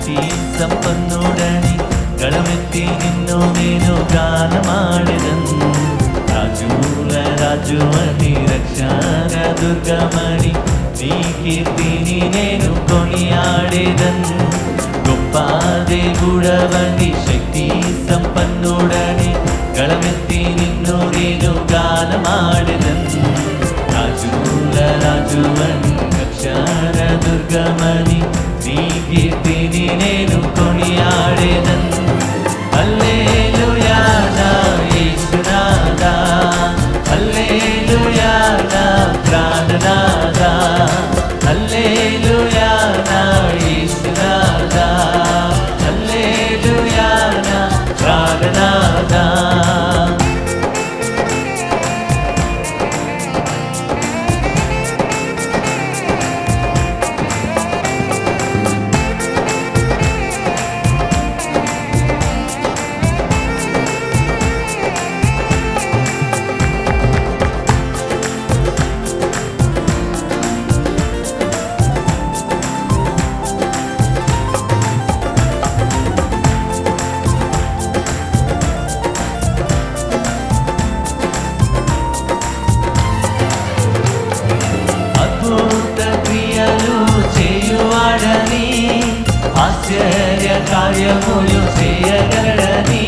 శక్తి సంపన్నుడని గళమెత్తి నిన్ను నేను గానమాడెదను. రాజుల రాజు అని రక్షణ దుర్గమని నీ కీర్తిని నేను కొనియాడెదను. గొప్ప దేవుడవని శక్తి సంపన్నుడని గళమెత్తి నిన్ను నేను గానమాడెదను. రాజుల రాజు అని రక్షణ దుర్గమని నీ కీర్తిని నేను కొనియాడెదను. హల్లెలూయా నా యేసునాథా, హల్లెలూయా నా ప్రాణనాథా, హల్లెలూయా నా యేసునాథా, హల్లెలూయా నా ప్రాణనాథా. ఆశ్చర్య కార్యములు చేయగలడని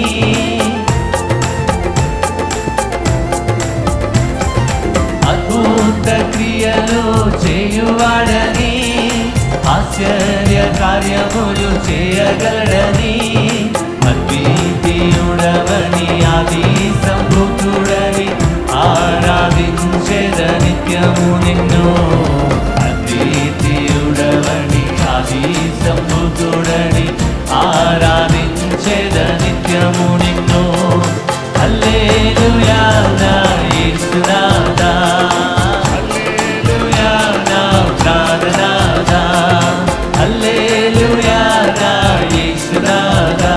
అద్భుత క్రియలు చేయువాడని ఆశ్చర్య కార్యములు చేయగలడని అద్వితీయుడవని ఆది సంభూతుడని ఆరాధించెద నిత్యము నిన్ను. అద్వితీయుడవని ఆది సంభూతుడని ఆరాధించెద నిత్యము నిన్ను. హల్లెలూయా నా యేసునాథా, హల్లెలూయా నా ప్రాణనాథా, హల్లెలూయా నా యేసునాథా,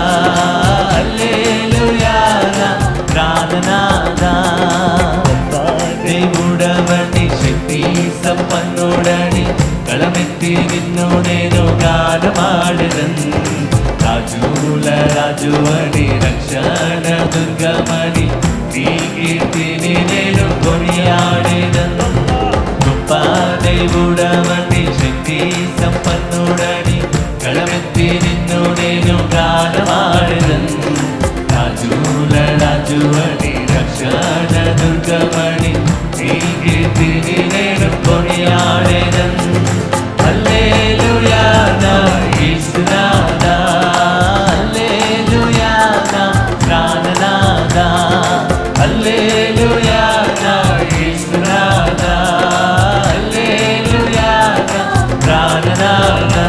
హల్లెలూయా నా ప్రాణనాథా. దేవుడవని శక్తి సంపన్నుడని గళమెత్తి నిన్ను నేను గానమాడెదను. రాజుల రాజు అని రక్షణ దుర్గమని నీ కీర్తిని నేను కొనియాడెదను. గొప్ప దేవుడవని శక్తి సంపన్నుడని గళమెత్తి నిన్ను నేను గానమాడెదను. రాజుల రాజు అని రక్షణ దుర్గమని నీ కీర్తిని నేను కొనియాడెదను. హల్లెలూయా నా యేసునాథా, హల్లెలూయా నా ప్రాణనాథా, హల్లెలూయా నా యేసునాథా, హల్లెలూయా నా ప్రాణనాథా.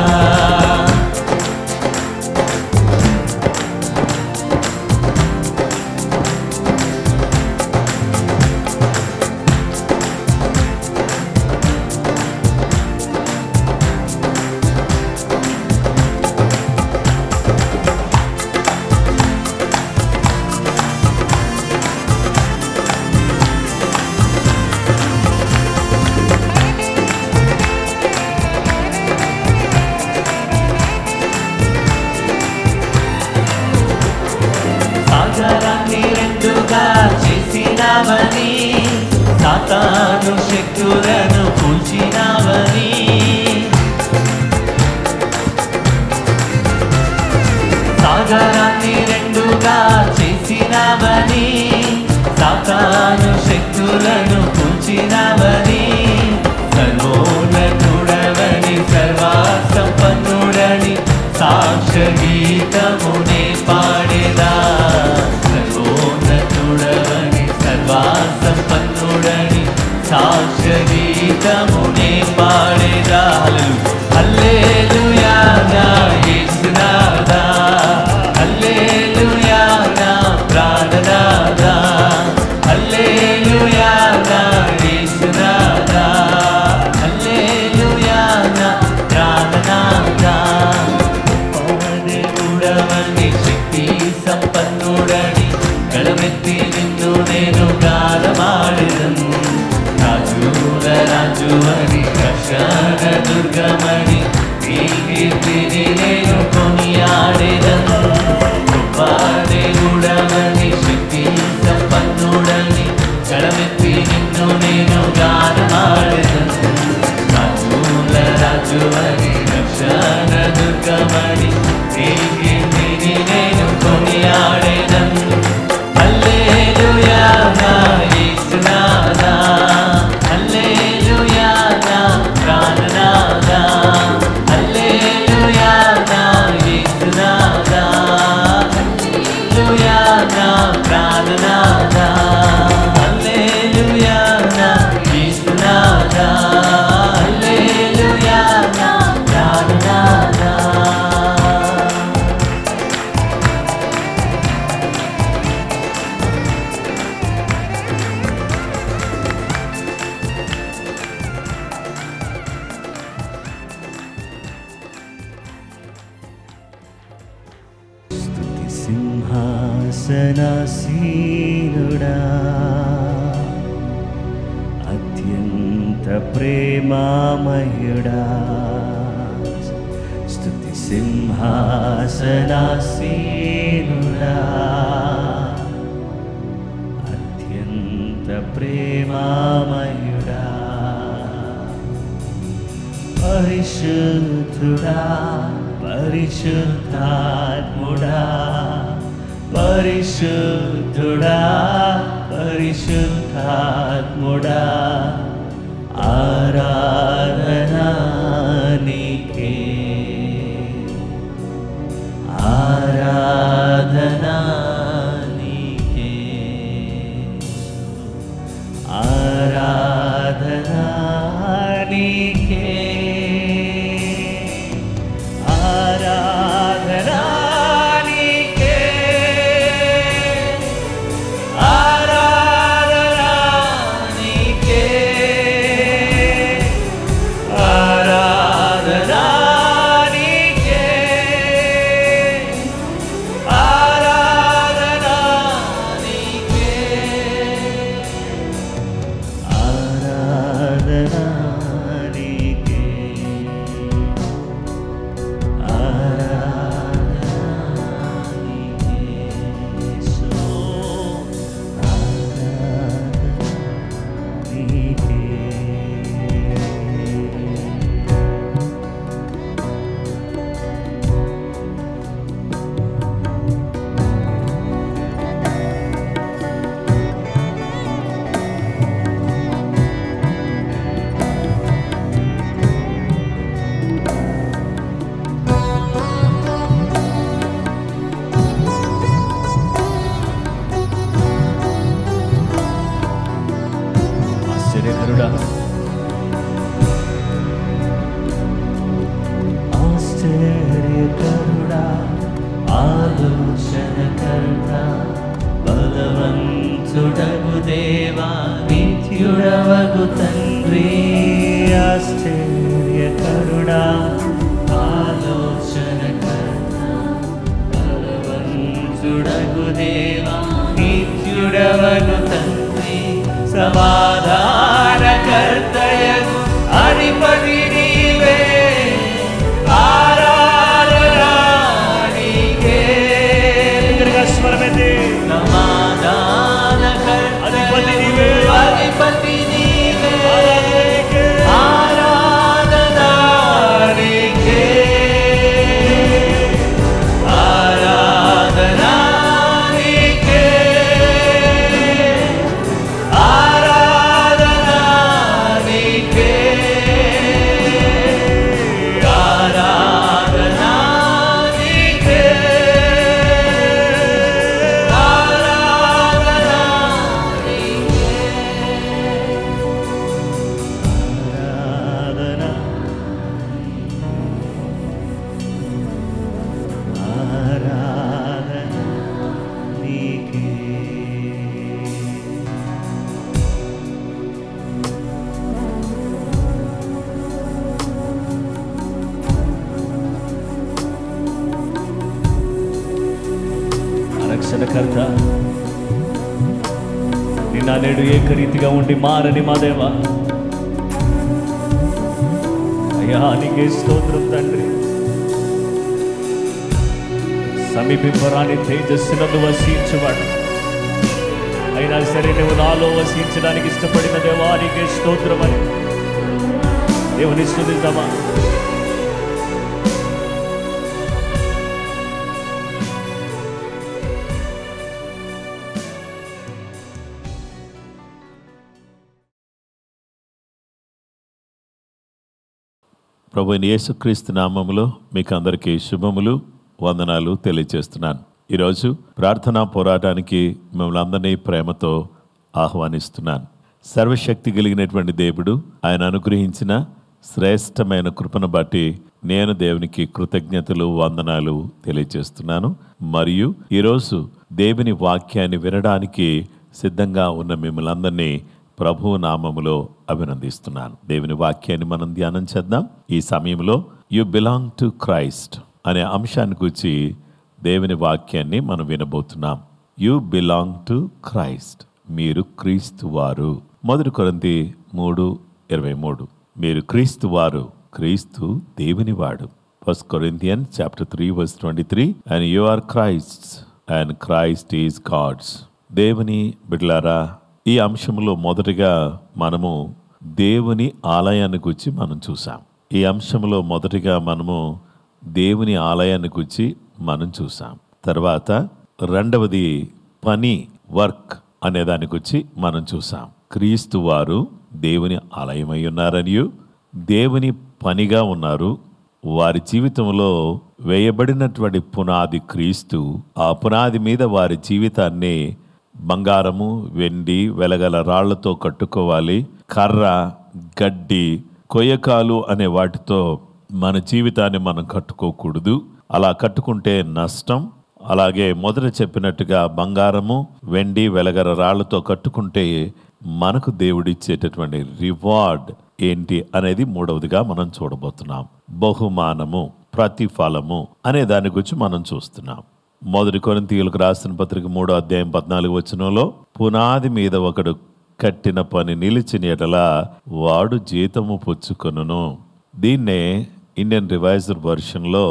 సాగరాన్ని రెండుగా చేసినావని సాతాను శక్తులను కూల్చినావని సాగరాన్ని రెండుగా చేసినావని సాతాను శక్తులను కూల్చినావని సర్వోన్నతుడవని సర్వసంపన్నుడని సాక్ష్య గీతమునే పాడేదా. సర్వోన్నతుడవని సర్వసంపన్నుడని సాక్ష్య గీతమునే పాడేదా. హల్లెలూయా నా యేసునాథా, హల్లెలూయా నా ప్రాణనాథా, హల్లెలూయా నా యేసునాథా, హల్లెలూయా నా ప్రాణనాథా. దేవుడవని శక్తి సంపన్నుడని గళమెత్తి నిన్ను నేను గానమాడెదను. రాజుల రాజు అని రక్షణ దుర్గమని నీ కీర్తిని నేను కొని రాజువని రక్షణ దుర్గమని నీ కీర్తిని నేను కొనియాడెదను. హల్లెలూయా నా యేసునాథా, హల్లెలూయా నా ప్రాణనాథా, హల్లెలూయా నా యేసునాథా, హల్లెలూయా నా ప్రాణనాథా, హల్లెలూయా నా యేసునాథా, హల్లెలూయా నా ప్రాణనాథా. స్తుతి సింహాసనాసీనుడా, అత్యంత ప్రేమామయుడా, స్తుతి సింహాసనాసీనుడా, అత్యంత ప్రేమామయుడా, పరిశుద్ధుడా, పరిశుద్ధాత్ముడా, పరిశుద్ధుడా, పరిశుద్ధాత్ముడా, ఆరాధనా నీకే, ఆరాధనా నీకే, ఆరాధనా నీకే, ఆరాధనా నీకే, ఆరాధనా నీకే, ఆరాధనా నీకే, ఆరాధనా నీకే, ఆరాధనా నీకే, ఆశ్చర్యకరుడా, ఆశ్చర్యకరుడా, ఆలోచనకర్త, బలవంతుడగు దేవా, నిత్యుడవగు తండ్రి, ఆశ్చర్యకరుడా, ఆలోచనకర్త, బలవంతుడగు దేవా, నిత్యుడవగు తండ్రి, సమాధానకర్తయగు అధిపతి నీవే, ఆరాధనా నీకే, స్వరమెత్తి, సమాధానకర్తయగు అధిపతి నీవే, ఆరాధనా నీకే, ఆరాధనా నీకే, ఆరాధనా నీకే, ఆరాధనా నీకే, ఆరాధనా నీకే, ఆరాధనా, ఆరాధనా నీకే. రక్షణకర్త, నిన్న నేడు ఏకరీతిగా ఉండి మారని మా దేవా, అయ్యా నీకే స్తోత్రం తండ్రి. సమీపింపరాని తేజస్సునందు వసించువాడు, అయినా సరే నువ్వు నాలో వసించడానికి ఇష్టపడిన దేవా నీకే స్తోత్రమని దేవుని స్తుతిద్దామా. ప్రభువైన యేసుక్రీస్తు నామములో మీకు అందరికీ శుభములు, వందనాలు తెలియజేస్తున్నాను. ఈరోజు ప్రార్థనా పోరాటానికి మిమ్మల్ని అందరినీ ప్రేమతో ఆహ్వానిస్తున్నాను. సర్వశక్తి కలిగినటువంటి దేవుడు ఆయన అనుగ్రహించిన శ్రేష్టమైన కృపను బట్టి నేను దేవునికి కృతజ్ఞతలు, వందనాలు తెలియజేస్తున్నాను. మరియు ఈరోజు దేవుని వాక్యాన్ని వినడానికి సిద్ధంగా ఉన్న మిమ్మల్ని అందరినీ ప్రభువు నామములో అభినందిస్తున్నాను. దేవుని వాక్యాన్ని మనం ధ్యానం చేద్దాం. ఈ సమయంలో యు బిలాంగ్ టు క్రైస్ట్ అనే అంశాన్ని గురించి దేవుని వాక్యాన్ని మనం వినబోతున్నాం. యు బిలాంగ్ టు క్రైస్ట్, మీరు క్రీస్తు వారు. 1 కొరింథీ 3:23 మీరు క్రీస్తు వారు, క్రీస్తు దేవుని వాడు. 1 Corinthians chapter 3 verse 23 and you are Christ's and Christ is God's. దేవుని బిడ్డలారా, ఈ అంశంలో మొదటిగా మనము దేవుని ఆలయాన్ని గురించి మనం చూసాం. ఈ అంశంలో మొదటిగా మనము దేవుని ఆలయాన్ని గురించి మనం చూసాం. తర్వాత రెండవది పని, వర్క్ అనే దాని గురించి మనం చూసాం. క్రీస్తు వారు దేవుని ఆలయమై ఉన్నారని, దేవుని పనిగా ఉన్నారు. వారి జీవితంలో వేయబడినటువంటి పునాది క్రీస్తు. ఆ పునాది మీద వారి జీవితాన్ని బంగారము, వెండి, వెలగల రాళ్లతో కట్టుకోవాలి. కర్ర, గడ్డి, కొయ్యకాలు అనే వాటితో మన జీవితాన్ని మనం కట్టుకోకూడదు. అలా కట్టుకుంటే నష్టం. అలాగే మొదట చెప్పినట్టుగా బంగారము, వెండి, వెలగల రాళ్లతో కట్టుకుంటే మనకు దేవుడిచ్చేటటువంటి రివార్డ్ ఏంటి అనేది మూడవదిగా మనం చూడబోతున్నాం. బహుమానము, ప్రతిఫలము అనే దాని గురించి మనం చూస్తున్నాం. 1 కొరింథీయులకు రాసిన పత్రిక 3:14 పునాది మీద ఒకడు కట్టిన పని నిలిచిన ఎడల వాడు జీతము పుచ్చుకొనును. దీన్నే ఇండియన్ రివైజ్డ్ వెర్షన్లో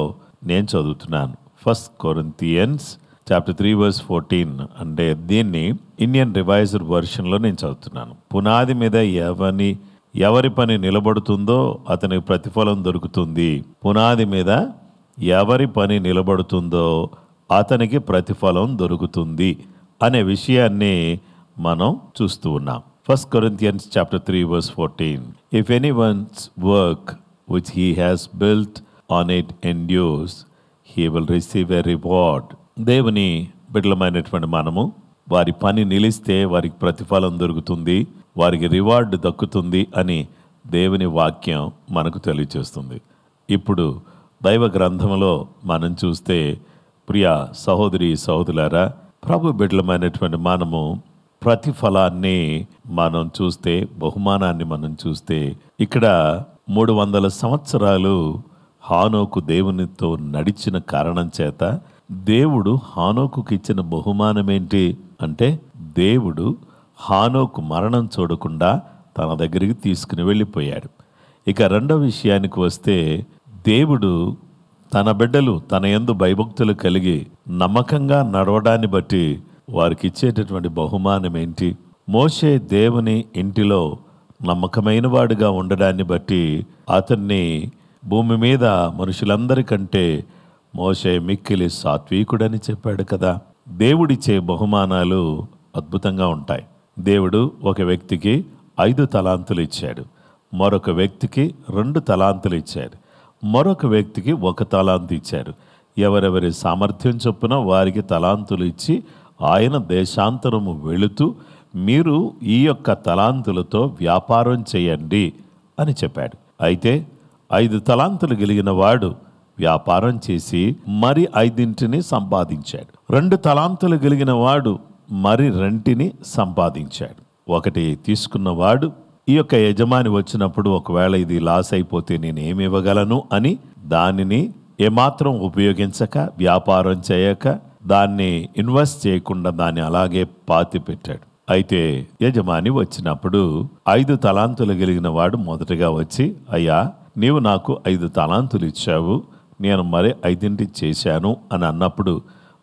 నేను చదువుతున్నాను. 1 Corinthians chapter 3 verse 14 అంటే దీన్ని ఇండియన్ రివైజ్డ్ వెర్షన్లో నేను చదువుతున్నాను. పునాది మీద ఎవరి పని నిలబడుతుందో అతనికి ప్రతిఫలం దొరుకుతుంది. పునాది మీద ఎవరి పని నిలబడుతుందో అతనికి ప్రతిఫలం దొరుకుతుంది అనే విషయాన్ని మనం చూస్తూ ఉన్నాం. 1 Corinthians chapter 3 verse 14 If anyone's work which he has built on it endures, he will receive a reward. దేవుని బిడ్డలమైనటువంటి మనము వారి పని నిలిస్తే వారికి ప్రతిఫలం దొరుకుతుంది, వారికి రివార్డు దక్కుతుంది అని దేవుని వాక్యం మనకు తెలియజేస్తుంది. ఇప్పుడు దైవ గ్రంథంలో మనం చూస్తే, ప్రియ సహోదరి సహోదరులారా, ప్రభు బిడ్డలమైనటువంటి మనము ప్రతిఫలాన్ని మనం చూస్తే, బహుమానాన్ని మనం చూస్తే, ఇక్కడ 300 సంవత్సరాలు హానోకు దేవునితో నడిచిన కారణం చేత దేవుడు హానోకుకి ఇచ్చిన బహుమానం ఏంటి అంటే, దేవుడు హానోకు మరణం చూడకుండా తన దగ్గరికి తీసుకుని వెళ్ళిపోయాడు. ఇక రెండవ విషయానికి వస్తే, దేవుడు తన బిడ్డలు తన యందు భయభక్తులు కలిగి నమ్మకంగా నడవడాన్ని బట్టి వారికి ఇచ్చేటటువంటి బహుమానం ఏంటి? మోషే దేవుని ఇంటిలో నమ్మకమైన వాడుగా ఉండడాన్ని బట్టి అతన్ని భూమి మీద మనుషులందరికంటే మోషే మిక్కిలి సాత్వికుడని చెప్పాడు కదా. దేవుడిచ్చే బహుమానాలు అద్భుతంగా ఉంటాయి. దేవుడు ఒక వ్యక్తికి 5 తలాంతులు ఇచ్చాడు, మరొక వ్యక్తికి 2 తలాంతులు ఇచ్చాడు, మరొక వ్యక్తికి 1 తలాంతు ఇచ్చాడు. ఎవరెవరి సామర్థ్యం చొప్పున వారికి తలాంతులు ఇచ్చి ఆయన దేశాంతరము వెళుతూ మీరు ఈ యొక్క తలాంతులతో వ్యాపారం చేయండి అని చెప్పాడు. అయితే 5 తలాంతులు కలిగిన వాడు వ్యాపారం చేసి మరి 5 సంపాదించాడు. 2 తలాంతులు కలిగిన వాడు మరి 2 సంపాదించాడు. 1 తీసుకున్నవాడు ఈ యొక్క యజమాని వచ్చినప్పుడు ఒకవేళ ఇది లాస్ అయిపోతే నేను ఏమి ఇవ్వగలను అని దానిని ఏమాత్రం ఉపయోగించక, వ్యాపారం చేయక, దాన్ని ఇన్వెస్ట్ చేయకుండా దాన్ని అలాగే పాతి పెట్టాడు. అయితే యజమాని వచ్చినప్పుడు 5 తలాంతులు కలిగిన వాడు మొదటగా వచ్చి, అయ్యా నీవు నాకు 5 తలాంతులు ఇచ్చావు, నేను మరి 5 చేశాను అని అన్నప్పుడు,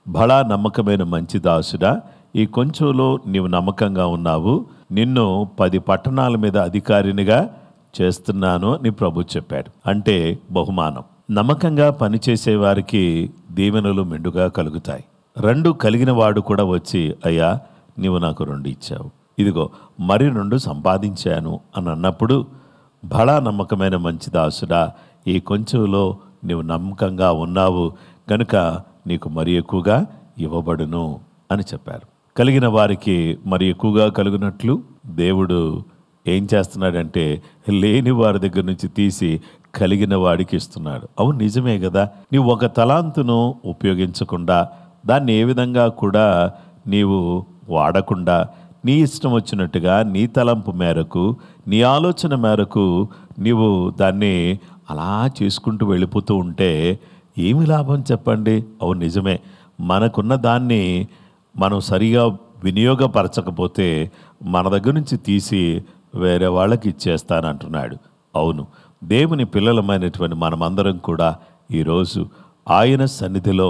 బడా నమ్మకమైన మంచి దాసుడా, ఈ కొంచెంలో నీవు నమ్మకంగా ఉన్నావు, నిన్ను 10 పట్టణాల మీద అధికారినిగా చేస్తున్నాను అని ప్రభు చెప్పాడు. అంటే బహుమానం. నమ్మకంగా పనిచేసే వారికి దీవెనలు మెండుగా కలుగుతాయి. 2 కలిగిన వాడు కూడా వచ్చి, అయ్యా నీవు నాకు 2 ఇచ్చావు, ఇదిగో మరి 2 సంపాదించాను అని అన్నప్పుడు, బడా నమ్మకమైన మంచి దాసుడా, ఈ కొంచెంలో నీవు నమ్మకంగా ఉన్నావు కనుక నీకు మరి ఎక్కువగా ఇవ్వబడును అని చెప్పారు. కలిగిన వారికి మరి ఎక్కువగా కలుగునట్లు దేవుడు ఏం చేస్తున్నాడంటే లేని వారి దగ్గర నుంచి తీసి కలిగిన వాడికి ఇస్తున్నాడు. అవును, నిజమే కదా. నీవు ఒక తలాంతును ఉపయోగించకుండా దాన్ని ఏ విధంగా కూడా నీవు వాడకుండా నీ ఇష్టం వచ్చినట్టుగా నీ తలంపు మేరకు నీ ఆలోచన మేరకు నీవు దాన్ని అలా చేసుకుంటూ వెళ్ళిపోతూ ఉంటే ఏమి లాభం చెప్పండి? అవును, నిజమే. మనకున్న దాన్ని మనం సరిగా వినియోగపరచకపోతే మన దగ్గర నుంచి తీసి వేరే వాళ్ళకి ఇచ్చేస్తానంటున్నాడు. అవును, దేవుని పిల్లలమైనటువంటి మనమందరం కూడా ఈరోజు ఆయన సన్నిధిలో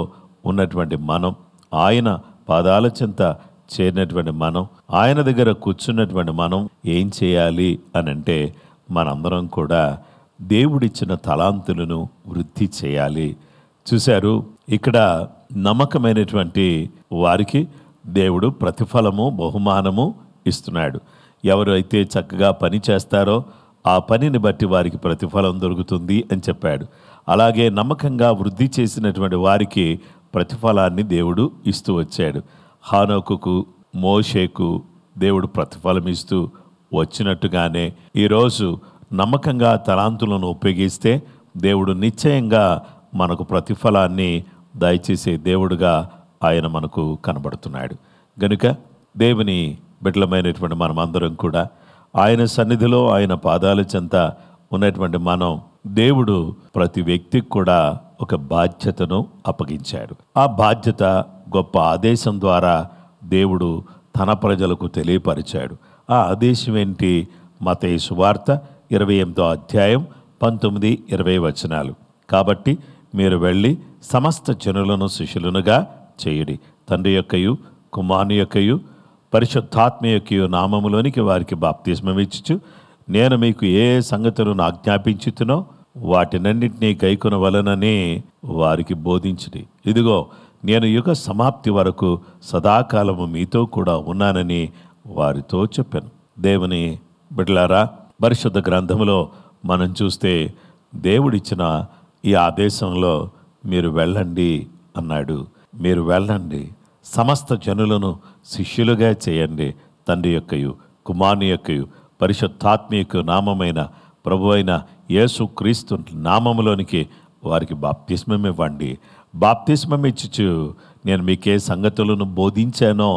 ఉన్నటువంటి మనం, ఆయన పాదాల చెంత చేరినటువంటి మనం, ఆయన దగ్గర కూర్చున్నటువంటి మనం ఏం చేయాలి అని అంటే మనందరం కూడా దేవుడిచ్చిన తలాంతులను వృద్ధి చేయాలి. చూశారు, ఇక్కడ నమ్మకమైనటువంటి వారికి దేవుడు ప్రతిఫలము బహుమానము ఇస్తున్నాడు. ఎవరైతే చక్కగా పని చేస్తారో ఆ పనిని బట్టి వారికి ప్రతిఫలం దొరుకుతుంది అని చెప్పాడు. అలాగే నమ్మకంగా వృద్ధి చేసినటువంటి వారికి ప్రతిఫలాన్ని దేవుడు ఇస్తూ వచ్చాడు. హానోకుకు, మోషేకు దేవుడు ప్రతిఫలం ఇస్తూ వచ్చినట్టుగానే ఈరోజు నమ్మకంగా తలాంతులను ఉపయోగిస్తే దేవుడు నిశ్చయంగా మనకు ప్రతిఫలాన్ని దయచేసే దేవుడుగా ఆయన మనకు కనబడుతున్నాడు. గనుక దేవుని బిడ్డలమైనటువంటి మనమందరం కూడా ఆయన సన్నిధిలో ఆయన పాదాల చెంత ఉన్నటువంటి మనం, దేవుడు ప్రతి వ్యక్తికి కూడా ఒక బాధ్యతను అప్పగించాడు. ఆ బాధ్యత గొప్ప ఆదేశం ద్వారా దేవుడు తన ప్రజలకు తెలియపరిచాడు. ఆ ఆదేశం ఏంటి? మత్తయి సువార్త 28వ అధ్యాయం 19-20 వచనాలు. కాబట్టి మీరు వెళ్ళి సమస్త జనులను శిష్యులనుగా చేయుడి, తండ్రి యొక్కయు కుమారుని యొక్కయు పరిశుద్ధాత్మ యొక్కయు నామములోనికి వారికి బాప్తిస్మం ఇచ్చుచు నేను మీకు ఏ సంగతులను ఆజ్ఞాపించుతునో వాటినన్నింటినీ గైకొనవలనని వారికి బోధించుడి. ఇదిగో నేను యుగ సమాప్తి వరకు సదాకాలము మీతో కూడా ఉన్నానని వారితో చెప్పాను. దేవుని బిడ్డలారా, పరిశుద్ధ గ్రంథములో మనం చూస్తే దేవుడిచ్చిన ఈ ఆదేశంలో మీరు వెళ్ళండి అన్నాడు. మీరు వెళ్ళండి, సమస్త జనులను శిష్యులుగా చేయండి, తండ్రి యొక్కయు కుమారుని యొక్కయు పరిశుద్ధాత్మ యొక్క నామమైన ప్రభువైన యేసు క్రీస్తు నామములోనికి వారికి బాప్తిస్మం ఇవ్వండి. బాప్తిస్మం ఇచ్చుచు నేను మీకే సంగతులను బోధించానో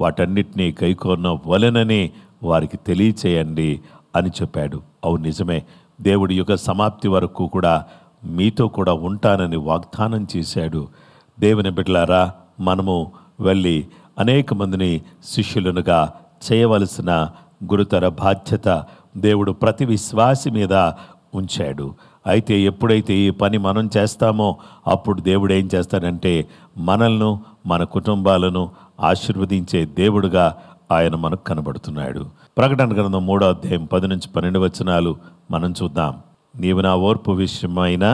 వాటన్నిటినీ గైకొనవలెనని వారికి తెలియచేయండి అని చెప్పాడు. అవును, నిజమే. దేవుడి యొక్క సమాప్తి వరకు కూడా మీతో కూడా ఉంటానని వాగ్దానం చేశాడు. దేవుని బిడ్డలారా, మనము వెళ్ళి అనేక మందిని శిష్యులనుగా చేయవలసిన గురుతర బాధ్యత దేవుడు ప్రతి విశ్వాసి మీద ఉంచాడు. అయితే ఎప్పుడైతే ఈ పని మనం చేస్తామో అప్పుడు దేవుడు ఏం చేస్తాడంటే మనల్ని, మన కుటుంబాలను ఆశీర్వదించే దేవుడుగా ఆయన మనకు కనబడుతున్నాడు. ప్రకటన గ్రంథం 3వ అధ్యాయం 10-12 వచనాలు మనం చూద్దాం. నీవు నా ఓర్పు విషయమైన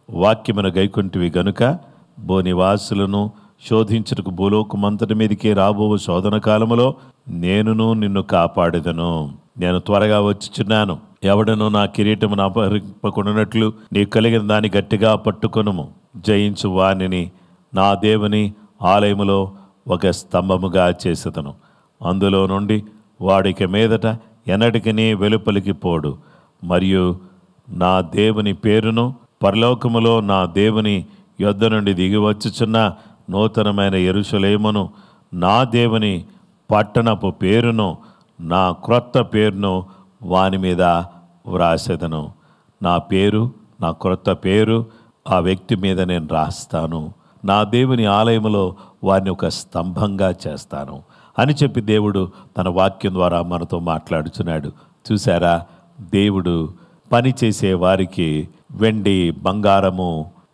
వాక్యమును గైకొంటివి గనుక భూనివాసులను శోధించుటకు భూలోకమంతటి మీదకి రాబో శోధన కాలములో నేనును నిన్ను కాపాడెదను. నేను త్వరగా వచ్చుచున్నాను. ఎవడను నా కిరీటమును అపహరింపకుండానట్లు నీ కలిగిన దాన్ని గట్టిగా పట్టుకొనుము. జయించు వానిని నా దేవుని ఆలయములో ఒక స్తంభముగా చేసేదను. అందులో నుండి వాడికి మీదట ఎన్నటికి వెలుపలికి పోడు. మరియు నా దేవుని పేరును పరలోకములో నా దేవుని యొద్ద నుండి దిగి వచ్చుచున్న నూతనమైన యెరూషలేమును, నా దేవుని పట్టణపు పేరును, నా క్రొత్త పేరును వాని మీద వ్రాసేదను. నా పేరు, నా క్రొత్త పేరు ఆ వ్యక్తి మీద నేను రాస్తాను. నా దేవుని ఆలయంలో వారిని ఒక స్తంభంగా చేస్తాను అని చెప్పి దేవుడు తన వాక్యం ద్వారా మనతో మాట్లాడుచున్నాడు. చూసారా, దేవుడు పని చేసే వారికి వెండి బంగారము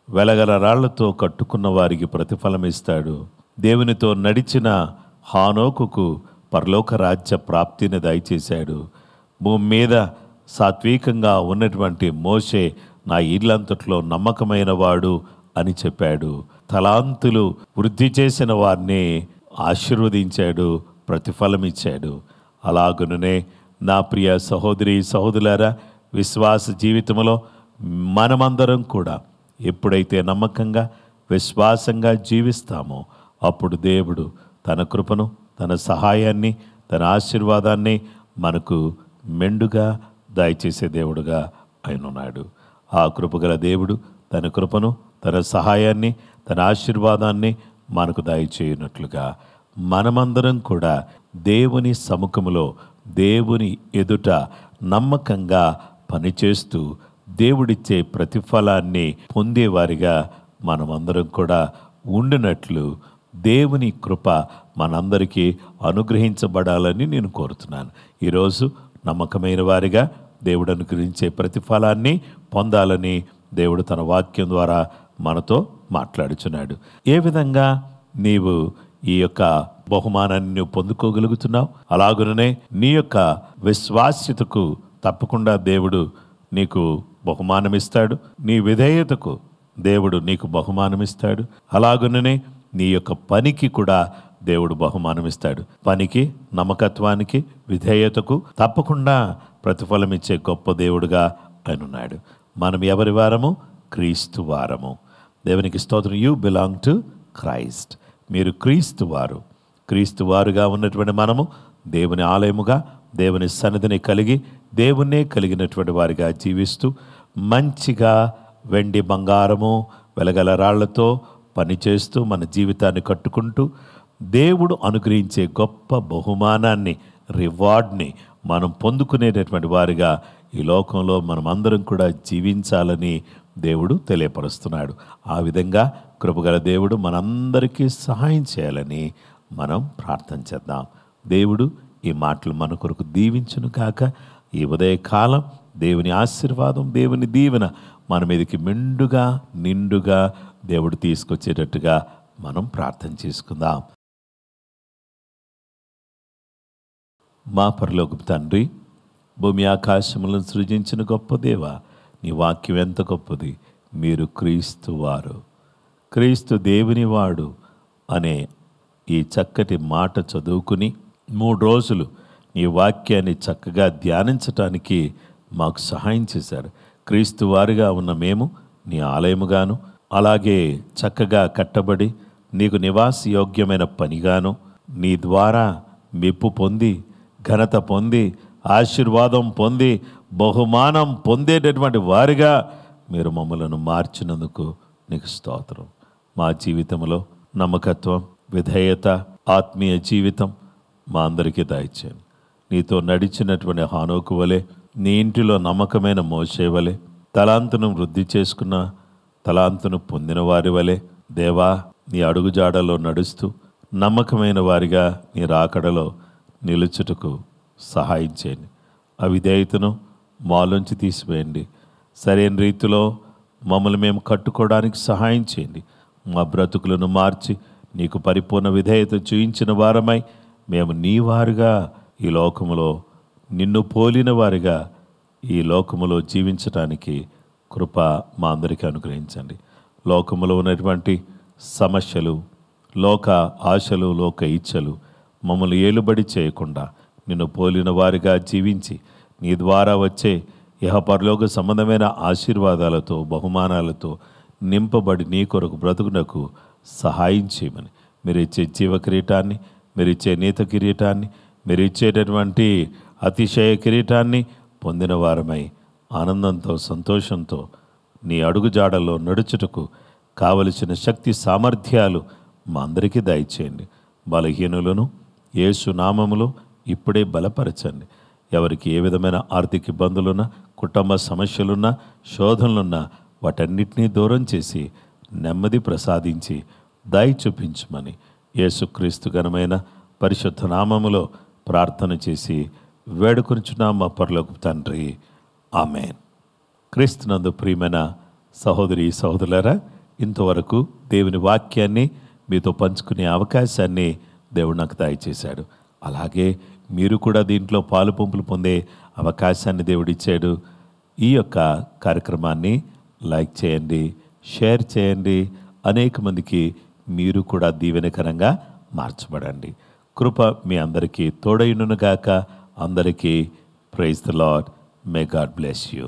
వెలగల రాళ్లతో కట్టుకున్న వారికి ప్రతిఫలం ఇస్తాడు. దేవునితో నడిచిన హానోకుకు పరలోక రాజ్య ప్రాప్తిని దయచేశాడు. భూమి మీద సాత్వికంగా ఉన్నటువంటి మోషే నా ఇల్లంతట్లో నమ్మకమైన వాడు అని చెప్పాడు. తలాంతులు వృద్ధి చేసిన వారిని ఆశీర్వదించాడు, ప్రతిఫలం ఇచ్చాడు. అలాగుననే నా ప్రియ సహోదరి సహోదరులారా, విశ్వాస జీవితంలో మనమందరం కూడా ఎప్పుడైతే నమ్మకంగా విశ్వాసంగా జీవిస్తామో అప్పుడు దేవుడు తన కృపను, తన సహాయాన్ని, తన ఆశీర్వాదాన్ని మనకు మెండుగా దయచేసే దేవుడుగా ఆయన ఉన్నాడు. ఆ కృపగల దేవుడు తన కృపను, తన సహాయాన్ని, తన ఆశీర్వాదాన్ని మనకు దయచేయనట్లుగా మనమందరం కూడా దేవుని సముఖములో, దేవుని ఎదుట నమ్మకంగా పనిచేస్తూ దేవుడిచ్చే ప్రతిఫలాన్ని పొందేవారిగా మనమందరం కూడా ఉండినట్లు దేవుని కృప మనందరికీ అనుగ్రహించబడాలని నేను కోరుతున్నాను. ఈరోజు నమ్మకమైన వారిగా దేవుడు అనుగ్రహించే ప్రతిఫలాన్ని పొందాలని దేవుడు తన వాక్యం ద్వారా మనతో మాట్లాడుచున్నాడు. ఏ విధంగా నీవు ఈ యొక్క బహుమానాన్ని నువ్వు పొందుకోగలుగుతున్నావు? అలాగుననే నీ యొక్క విశ్వాస్యతకు తప్పకుండా దేవుడు నీకు బహుమానమిస్తాడు. నీ విధేయతకు దేవుడు నీకు బహుమానమిస్తాడు. అలాగుననే నీ యొక్క పనికి కూడా దేవుడు బహుమానమిస్తాడు. పనికి, నమ్మకత్వానికి, విధేయతకు తప్పకుండా ప్రతిఫలం ఇచ్చే గొప్ప దేవుడుగా ఆయన ఉన్నాడు. మనం ఎవరి వారము? క్రీస్తు వారము. దేవునికి స్తోత్రం. You belong to Christ. మీరు క్రీస్తు వారు. క్రీస్తు వారుగా ఉన్నటువంటి మనము దేవుని ఆలయముగా, దేవుని సన్నిధిని కలిగి, దేవుణ్ణే కలిగినటువంటి వారిగా జీవిస్తూ మంచిగా వెండి బంగారము వెలగల రాళ్లతో పనిచేస్తూ మన జీవితాన్ని కట్టుకుంటూ దేవుడు అనుగ్రహించే గొప్ప బహుమానాన్ని, రివార్డ్ని మనం పొందుకునేటటువంటి వారిగా ఈ లోకంలో మనం అందరం కూడా జీవించాలని దేవుడు తెలియపరుస్తున్నాడు. ఆ విధంగా కృపగల దేవుడు మనందరికీ సహాయం చేయాలని మనం ప్రార్థన చేద్దాం. దేవుడు ఈ మాటలు మన కొరకు దీవించును కాక. ఈ ఉదయకాలం దేవుని ఆశీర్వాదం, దేవుని దీవెన మన మీదకి మెండుగా, నిండుగా దేవుడు తీసుకొచ్చేటట్టుగా మనం ప్రార్థన చేసుకుందాం. మా పరలోకపు తండ్రి, భూమి ఆకాశములను సృజించిన గొప్ప దేవ, నీ వాక్యం ఎంత గొప్పది. మీరు క్రీస్తు వారు, క్రీస్తు దేవుని వాడు అనే ఈ చక్కటి మాట చదువుకుని 3 రోజులు నీ వాక్యాన్ని చక్కగా ధ్యానించటానికి మాకు సహాయం చేశారు. క్రీస్తు వారిగా ఉన్న మేము నీ ఆలయముగాను, అలాగే చక్కగా కట్టబడి నీకు నివాస యోగ్యమైన పనిగాను, నీ ద్వారా మెప్పు పొంది, ఘనత పొంది, ఆశీర్వాదం పొంది, బహుమానం పొందేటటువంటి వారిగా మీరు మమ్మలను మార్చినందుకు నీకు స్తోత్రం. మా జీవితంలో నమ్మకత్వం, విధేయత, ఆత్మీయ జీవితం మా అందరికీ దయచేయండి. నీతో నడిచినటువంటి హానోకు వలె, నీ ఇంటిలో నమ్మకమైన మోషే వలె, తలాంతును వృద్ధి చేసుకున్న, తలాంతును పొందిన వారి వలె దేవా, నీ అడుగుజాడలో నడుస్తూ నమ్మకమైన వారిగా నీ రాకడలో నిలుచుటకు సహాయం చేయండి. అవిధేయతను మాలోంచి తీసివేయండి. సరైన రీతిలో మమ్మల్ని మేము కట్టుకోవడానికి సహాయం చేయండి. మా బ్రతుకులను మార్చి నీకు పరిపూర్ణ విధేయత చూయించిన వారమై మేము నీ వారుగా ఈ లోకములో, నిన్ను పోలిన వారిగా ఈ లోకములో జీవించడానికి కృప మా అందరికీ అనుగ్రహించండి. లోకములో ఉన్నటువంటి సమస్యలు, లోక ఆశలు, లోక ఇచ్చలు మమ్మల్ని ఏలుబడి చేయకుండా నిన్ను పోలిన వారిగా జీవించి నీ ద్వారా వచ్చే ఇహపరలోక సంబంధమైన ఆశీర్వాదాలతో, బహుమానాలతో నింపబడి నీ కొరకు బ్రతుకునకు సహాయం చేయమని, మీరు ఇచ్చే జీవ కిరీటాన్ని, మీరు ఇచ్చే నీత కిరీటాన్ని, మీరు ఇచ్చేటటువంటి అతిశయ కిరీటాన్ని పొందిన వారమై ఆనందంతో, సంతోషంతో నీ అడుగుజాడల్లో నడుచుటకు కావలసిన శక్తి సామర్థ్యాలు మా అందరికీ దయచేయండి. బలహీనులను యేసు నామములో ఇప్పుడే బలపరచండి. ఎవరికి ఏ విధమైన ఆర్థిక ఇబ్బందులున్నా, కుటుంబ సమస్యలున్నా, శోధనలున్నా వాటన్నిటినీ దూరం చేసి నెమ్మది ప్రసాదించి దయ చూపించమని యేసుక్రీస్తు ఘనమైన పరిశుద్ధ నామములో ప్రార్థన చేసి వేడుకొనుచున్నాం మా పరలోకపు తండ్రి. ఆమేన్. క్రీస్తునందు ప్రియమైన సహోదరి సహోదరులారా, ఇంతవరకు దేవుని వాక్యాన్ని మీతో పంచుకునే అవకాశాన్ని దేవుడు నాకు దయచేశాడు. అలాగే మీరు కూడా దీంట్లో పాలు పంపులు పొందే అవకాశాన్ని దేవుడిచ్చాడు. ఈ యొక్క కార్యక్రమాన్ని లైక్ చేయండి, షేర్ చేయండి. అనేక మందికి మీరు కూడా దీవెనకరంగా మార్చబడండి. కృప మీ అందరికీ తోడైయునుగాక. అందరికీ praise the Lord. May God bless you.